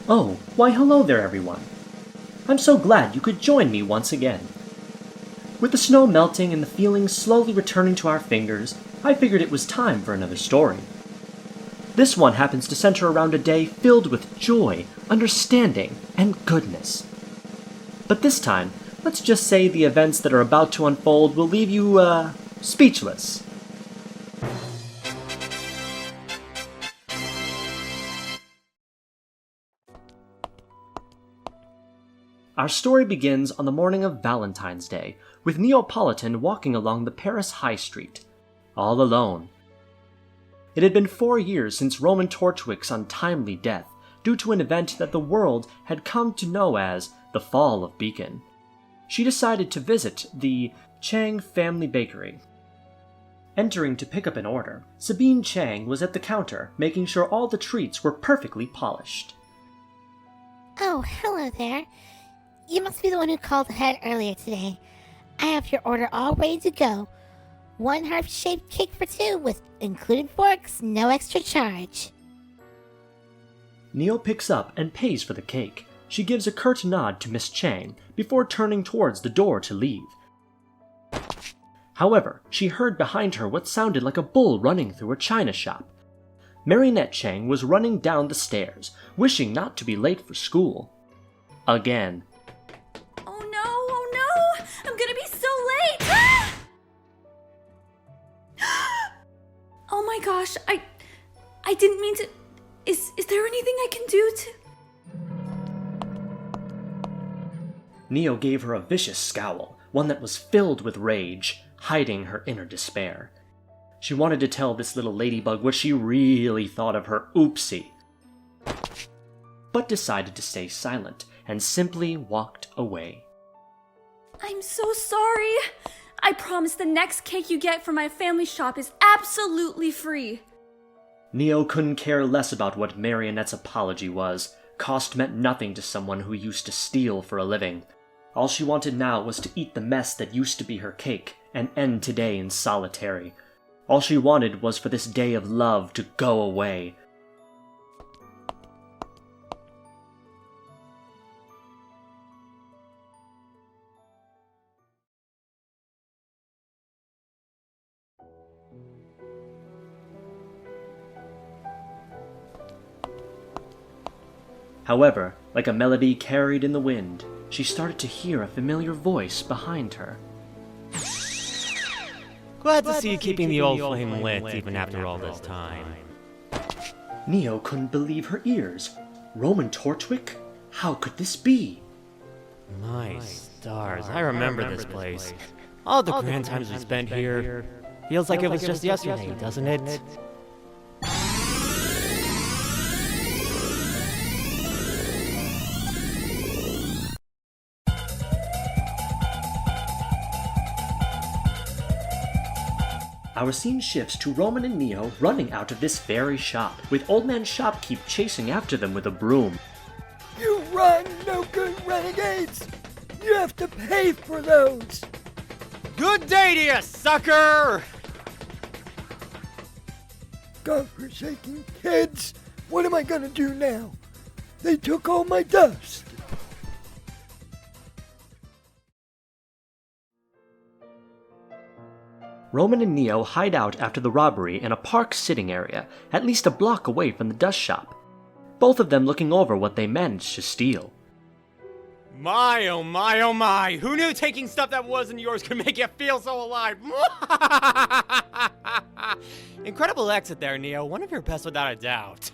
Oh, why hello there everyone. I'm so glad you could join me once again. With the snow melting and the feelings slowly returning to our fingers, I figured it was time for another story. This one happens to center around a day filled with joy, understanding, and goodness. But this time, let's just say the events that are about to unfold will leave you, speechless. Our story begins on the morning of Valentine's Day, with Neapolitan walking along the Paris High Street, all alone. It had been 4 years since Roman Torchwick's untimely death, due to an event that the world had come to know as the Fall of Beacon. She decided to visit the Cheng family bakery. Entering to pick up an order, Sabine Cheng was at the counter, making sure all the treats were perfectly polished. Oh, hello there. You must be the one who called ahead earlier today. I have your order all ready to go. 1 heart-shaped cake for 2 with included forks, no extra charge. Neo picks up and pays for the cake. She gives a curt nod to Miss Cheng before turning towards the door to leave. However, she heard behind her what sounded like a bull running through a china shop. Marinette Cheng was running down the stairs, wishing not to be late for school. Again. Oh no! I'm gonna be so late! Ah! Oh my gosh, I didn't mean to... Is there anything I can do to... Neo gave her a vicious scowl, one that was filled with rage, hiding her inner despair. She wanted to tell this little ladybug what she really thought of her oopsie, but decided to stay silent and simply walked away. I'm so sorry. I promise the next cake you get from my family shop is absolutely free. Neo couldn't care less about what Marionette's apology was. Cost meant nothing to someone who used to steal for a living. All she wanted now was to eat the mess that used to be her cake and end today in solitary. All she wanted was for this day of love to go away. However, like a melody carried in the wind, she started to hear a familiar voice behind her. Glad to see you keeping the old flame lit even after all this time. Neo couldn't believe her ears. Roman Torchwick? How could this be? My stars, I remember this place. All the grand times we spent here. Feels like it was just yesterday, doesn't it? Our scene shifts to Roman and Neo running out of this very shop, with Old Man Shopkeep chasing after them with a broom. You run, no good renegades! You have to pay for those! Good day to you, sucker! Godforsaken kids! What am I gonna do now? They took all my dust! Roman and Neo hide out after the robbery in a park sitting area, at least a block away from the dust shop. Both of them looking over what they managed to steal. My, oh my, oh my! Who knew taking stuff that wasn't yours could make you feel so alive? Incredible exit there, Neo. One of your best without a doubt.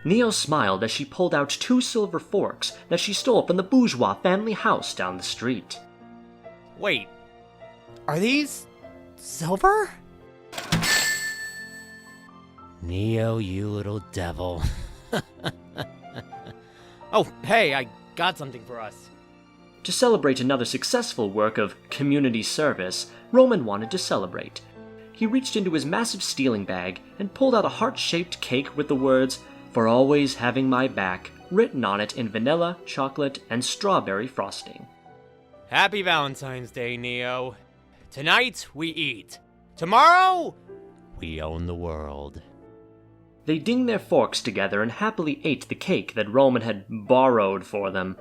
Neo smiled as she pulled out 2 silver forks that she stole from the bourgeois family house down the street. Wait. Are these... silver? Neo, you little devil. Oh, hey, I got something for us. To celebrate another successful work of community service, Roman wanted to celebrate. He reached into his massive stealing bag and pulled out a heart-shaped cake with the words, "For always having my back," written on it in vanilla, chocolate, and strawberry frosting. Happy Valentine's Day, Neo. Tonight, we eat. Tomorrow, we own the world. They dinged their forks together and happily ate the cake that Roman had borrowed for them.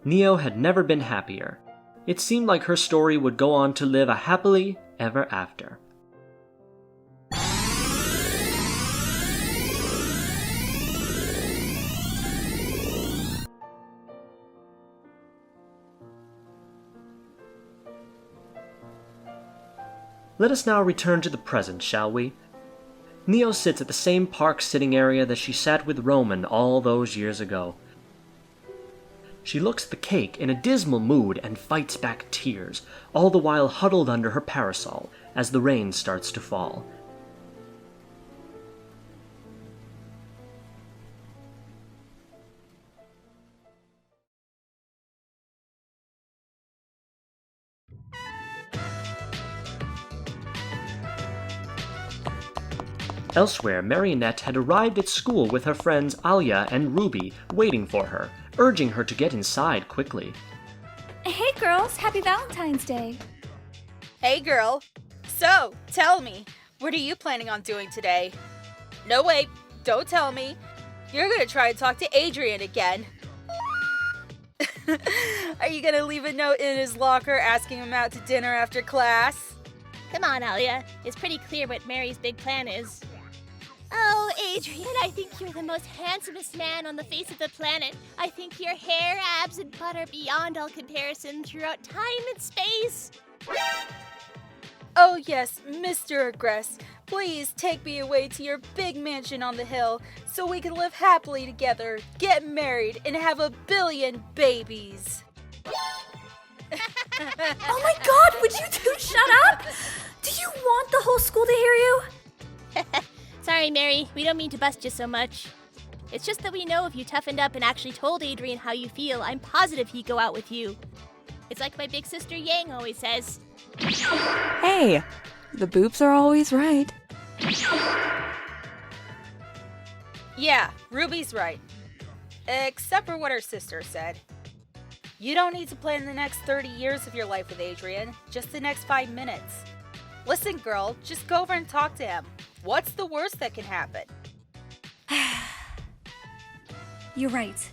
Neo had never been happier. It seemed like her story would go on to live a happily ever after. Let us now return to the present, shall we? Neo sits at the same park sitting area that she sat with Roman all those years ago. She looks at the cake in a dismal mood and fights back tears, all the while huddled under her parasol as the rain starts to fall. Elsewhere, Marinette had arrived at school with her friends Alia and RWBY waiting for her, urging her to get inside quickly. Hey girls, happy Valentine's Day. Hey girl. So, tell me, what are you planning on doing today? No, wait, don't tell me. You're gonna try to talk to Adrian again. Are you gonna leave a note in his locker asking him out to dinner after class? Come on, Alia. It's pretty clear what Mary's big plan is. Oh, Adrian, I think you're the most handsomest man on the face of the planet. I think your hair, abs, and butt are beyond all comparison throughout time and space. Oh yes, Mr. Aggress, please take me away to your big mansion on the hill so we can live happily together, get married, and have 1 billion babies. Oh my god, would you two shut up? Do you want the whole school to hear you? Sorry, Mary, we don't mean to bust you so much. It's just that we know if you toughened up and actually told Adrian how you feel, I'm positive he'd go out with you. It's like my big sister Yang always says. Hey, the boobs are always right. Yeah, Ruby's right. Except for what her sister said. You don't need to plan the next 30 years of your life with Adrian, just the next 5 minutes. Listen, girl, just go over and talk to him. What's the worst that can happen? You're right.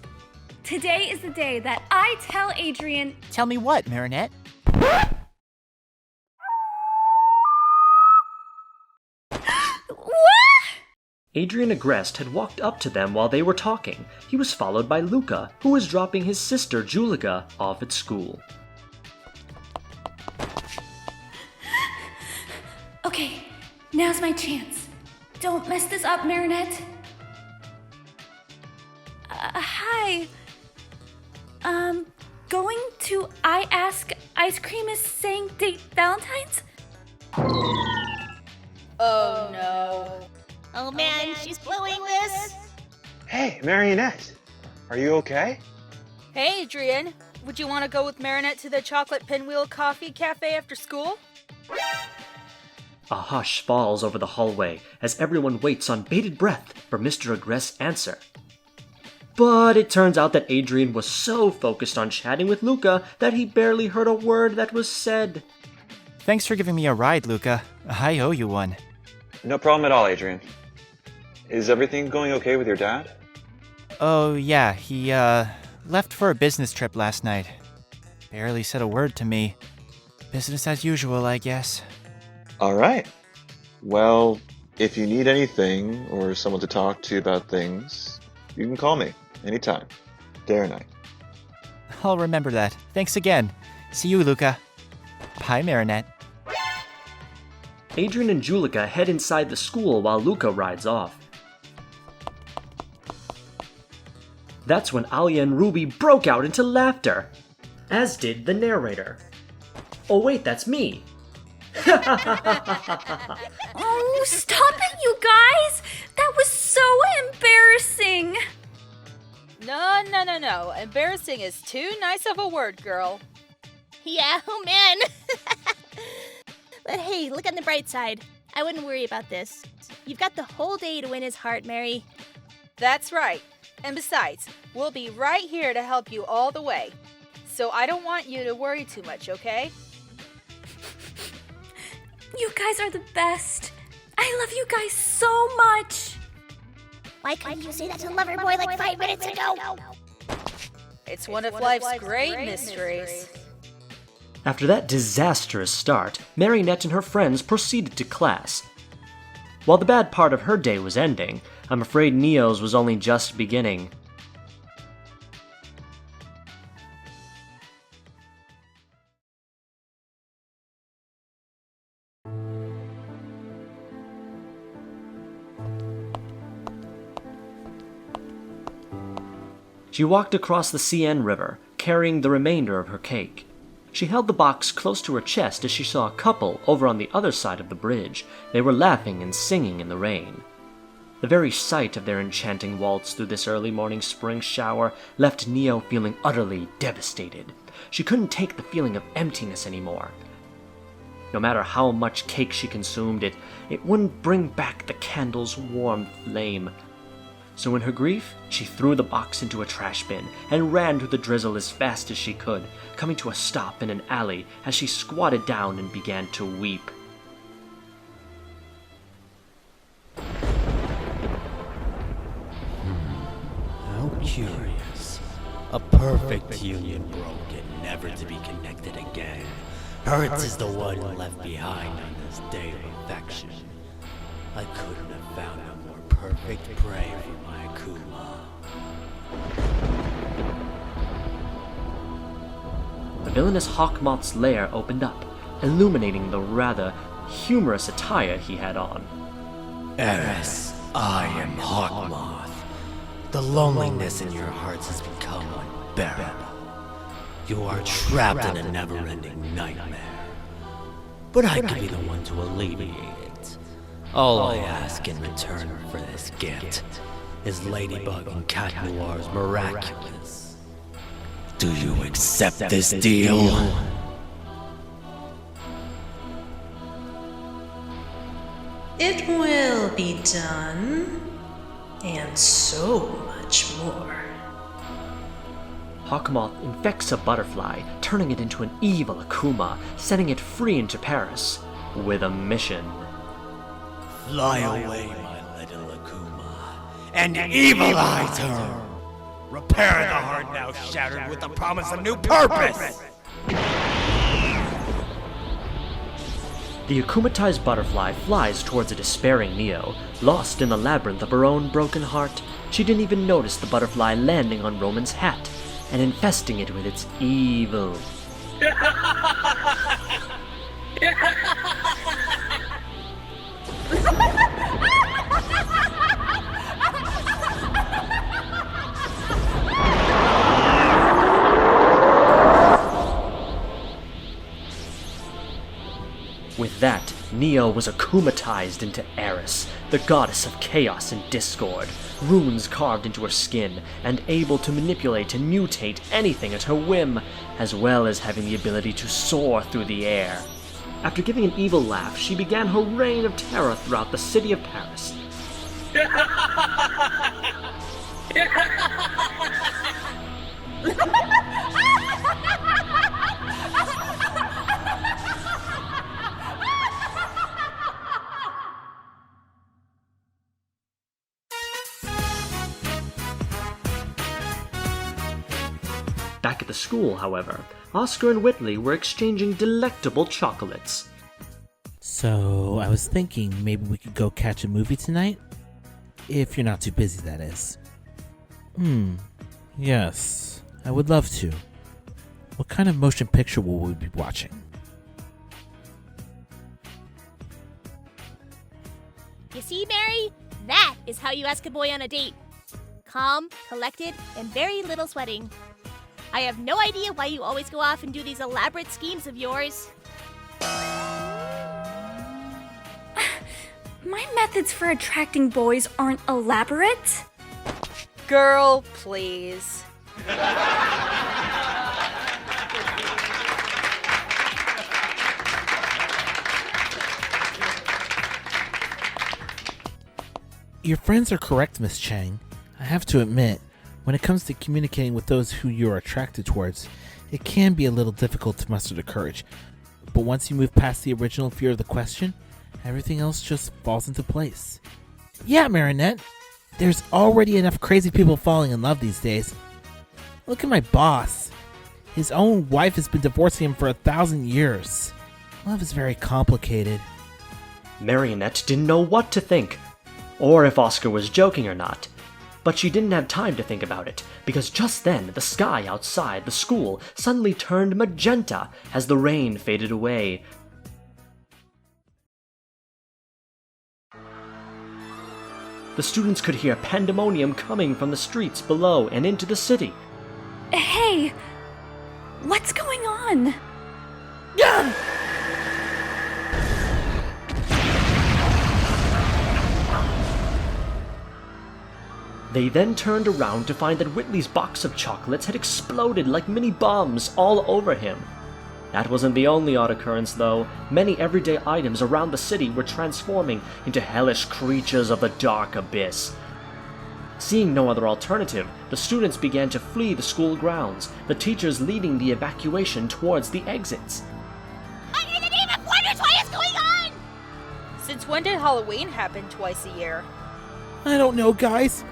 Today is the day that I tell Adrian. Tell me what, Marinette? What? Adrian Agreste had walked up to them while they were talking. He was followed by Luca, who was dropping his sister Julica off at school. Okay, now's my chance. Don't mess this up, Marinette. Hi. Going to I Ask Ice Cream is saying date Valentine's? Oh no. Oh man, she's blowing this. Hey, Marinette. Are you okay? Hey, Adrian. Would you want to go with Marinette to the Chocolate Pinwheel Coffee Cafe after school? A hush falls over the hallway as everyone waits on bated breath for Mr. Agreste's answer. But it turns out that Adrian was so focused on chatting with Luca that he barely heard a word that was said. Thanks for giving me a ride, Luca. I owe you one. No problem at all, Adrian. Is everything going okay with your dad? Oh, yeah, he, left for a business trip last night. Barely said a word to me. Business as usual, I guess. Alright. Well, if you need anything or someone to talk to about things, you can call me anytime, day or night. I'll remember that. Thanks again. See you, Luca. Bye, Marinette. Adrian and Julica head inside the school while Luca rides off. That's when Alia and RWBY broke out into laughter, as did the narrator. Oh wait, that's me! Oh, stop it, you guys! That was so embarrassing! No. Embarrassing is too nice of a word, girl. Yeah, oh man. But hey, look on the bright side. I wouldn't worry about this. You've got the whole day to win his heart, Mary. That's right. And besides, we'll be right here to help you all the way. So I don't want you to worry too much, okay? You guys are the best. I love you guys so much. Why couldn't you say that to Loverboy like 5 minutes ago? It's one of life's great mysteries. After that disastrous start, Marinette and her friends proceeded to class. While the bad part of her day was ending, I'm afraid Neo's was only just beginning. She walked across the Seine River, carrying the remainder of her cake. She held the box close to her chest as she saw a couple over on the other side of the bridge. They were laughing and singing in the rain. The very sight of their enchanting waltz through this early morning spring shower left Neo feeling utterly devastated. She couldn't take the feeling of emptiness anymore. No matter how much cake she consumed, it wouldn't bring back the candle's warm flame. So in her grief, she threw the box into a trash bin and ran through the drizzle as fast as she could, coming to a stop in an alley as she squatted down and began to weep. How curious. A perfect union broken, never to be connected again. Hurts is the one left behind on this day of affection. I couldn't have found a more perfect prey for my Akuma. The villainous Hawkmoth's lair opened up, illuminating the rather humorous attire he had on. Eris, I am Hawkmoth. The loneliness in your hearts has become unbearable. You are trapped in a never-ending nightmare. But I could be the one to alleviate it. All I ask in return for this gift is Ladybug and Cat Noir's Miraculous. Do you accept this deal? It will be done, and so much more. Hawkmoth infects a butterfly, turning it into an evil Akuma, sending it free into Paris with a mission. Fly away, my little Akuma, and evilize her! Repair the heart now shattered with the promise of new purpose! The akumatized butterfly flies towards a despairing Neo. Lost in the labyrinth of her own broken heart, she didn't even notice the butterfly landing on Roman's hat and infesting it with its evil. With that, Neo was akumatized into Eris, the goddess of chaos and discord, runes carved into her skin, and able to manipulate and mutate anything at her whim, as well as having the ability to soar through the air. After giving an evil laugh, she began her reign of terror throughout the city of Paris. Back at the school, however, Oscar and Whitley were exchanging delectable chocolates. So, I was thinking maybe we could go catch a movie tonight? If you're not too busy, that is. Yes, I would love to. What kind of motion picture will we be watching? You see, Mary? That is how you ask a boy on a date. Calm, collected, and very little sweating. I have no idea why you always go off and do these elaborate schemes of yours. My methods for attracting boys aren't elaborate. Girl, please. Your friends are correct, Miss Cheng. I have to admit, when it comes to communicating with those who you're attracted towards, it can be a little difficult to muster the courage. But once you move past the original fear of the question, everything else just falls into place. Yeah, Marinette, There's already enough crazy people falling in love these days. Look at my boss. His own wife has been divorcing him for 1,000 years. Love is very complicated. Marinette didn't know what to think, or if Oscar was joking or not. But she didn't have time to think about it, because just then the sky outside the school suddenly turned magenta as the rain faded away. The students could hear pandemonium coming from the streets below and into the city. Hey! What's going on? They then turned around to find that Whitley's box of chocolates had exploded like mini bombs all over him. That wasn't the only odd occurrence, though. Many everyday items around the city were transforming into hellish creatures of the dark abyss. Seeing no other alternative, the students began to flee the school grounds, the teachers leading the evacuation towards the exits. What in the name of wonder toy is going on? Since when did Halloween happen twice a year? I don't know, guys,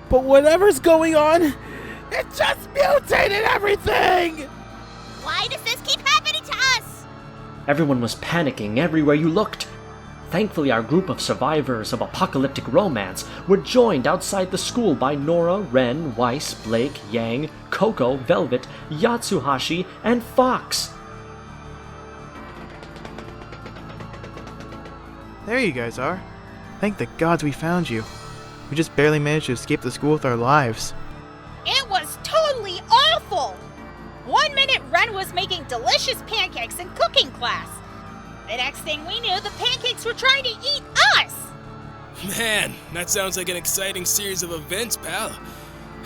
but whatever's going on, it just mutated everything! Why does this keep happening to us? Everyone was panicking everywhere you looked. Thankfully, our group of survivors of apocalyptic romance were joined outside the school by Nora, Ren, Weiss, Blake, Yang, Coco, Velvet, Yatsuhashi, and Fox. There you guys are. Thank the gods we found you. We just barely managed to escape the school with our lives. It was totally awful! 1 minute Ren was making delicious pancakes in cooking class. The next thing we knew, the pancakes were trying to eat us! Man, that sounds like an exciting series of events, pal.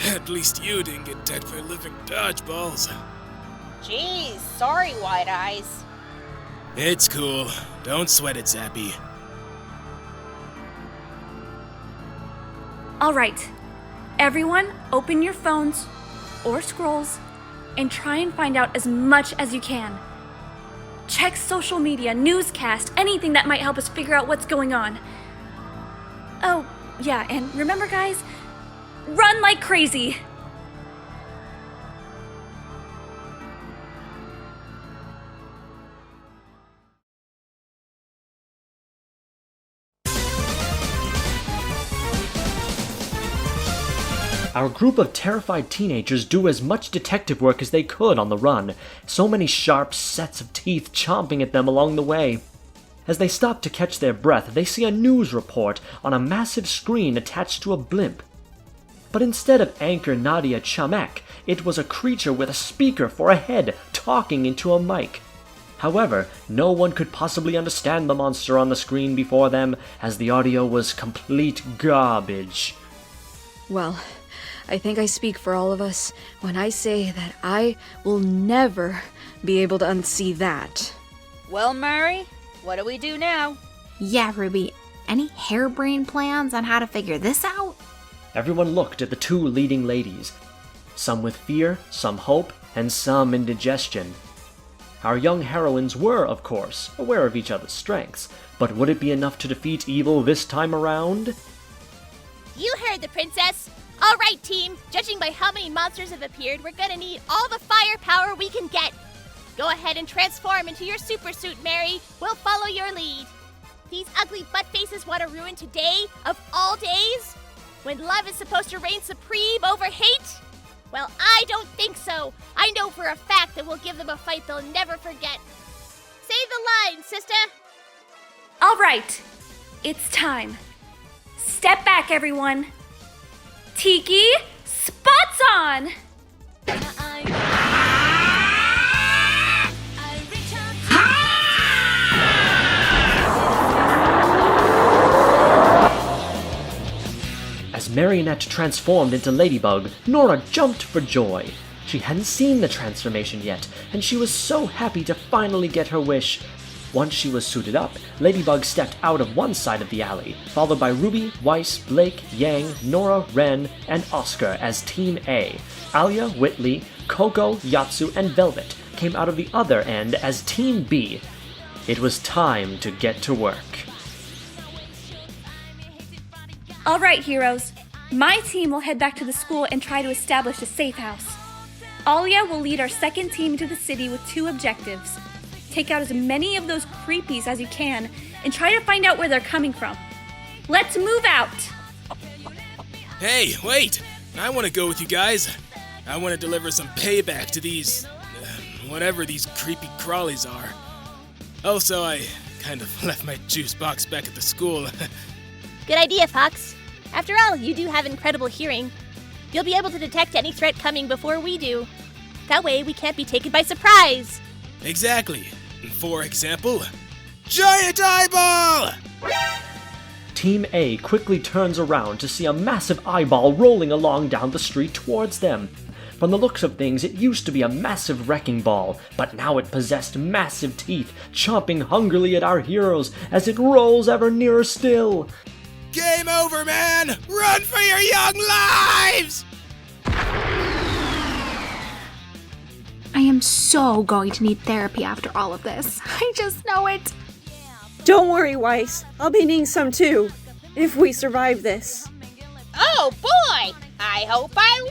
At least you didn't get dead by living dodgeballs. Jeez, sorry, White Eyes. It's cool. Don't sweat it, Zappy. Alright, everyone open your phones or scrolls and try and find out as much as you can. Check social media, newscast, anything that might help us figure out what's going on. Oh, yeah, and remember guys, run like crazy! Our group of terrified teenagers do as much detective work as they could on the run, so many sharp sets of teeth chomping at them along the way. As they stop to catch their breath, they see a news report on a massive screen attached to a blimp. But instead of anchor Nadia Chamek, it was a creature with a speaker for a head talking into a mic. However, no one could possibly understand the monster on the screen before them, as the audio was complete garbage. Well, I think I speak for all of us when I say that I will never be able to unsee that. Well, Mari, what do we do now? Yeah, Ruby. Any harebrained plans on how to figure this out? Everyone looked at the two leading ladies, some with fear, some hope, and some indigestion. Our young heroines were, of course, aware of each other's strengths, but would it be enough to defeat evil this time around? You heard the princess. All right, team. Judging by how many monsters have appeared, we're gonna need all the firepower we can get. Go ahead and transform into your super suit, Mary. We'll follow your lead. These ugly butt faces want to ruin today, of all days? When love is supposed to reign supreme over hate? Well, I don't think so. I know for a fact that we'll give them a fight they'll never forget. Say the line, sister. All right, it's time. Step back, everyone. Tiki, spots on! As Marinette transformed into Ladybug, Nora jumped for joy. She hadn't seen the transformation yet, and she was so happy to finally get her wish. Once she was suited up, Ladybug stepped out of one side of the alley, followed by Ruby, Weiss, Blake, Yang, Nora, Ren, and Oscar as Team A. Alia, Whitley, Coco, Yatsu, and Velvet came out of the other end as Team B. It was time to get to work. All right, heroes. My team will head back to the school and try to establish a safe house. Alia will lead our second team to the city with 2 objectives. Take out as many of those creepies as you can and try to find out where they're coming from. Let's move out! Hey, wait! I want to go with you guys. I want to deliver some payback to these... whatever these creepy crawlies are. Also, I kind of left my juice box back at the school. Good idea, Fox. After all, you do have incredible hearing. You'll be able to detect any threat coming before we do. That way, we can't be taken by surprise. Exactly. For example, giant eyeball! Team A quickly turns around to see a massive eyeball rolling along down the street towards them. From the looks of things, it used to be a massive wrecking ball, but now it possessed massive teeth, chomping hungrily at our heroes as it rolls ever nearer still. Game over, man! Run for your young lives! I am so going to need therapy after all of this. I just know it. Don't worry, Weiss. I'll be needing some too, if we survive this. Oh boy! I hope I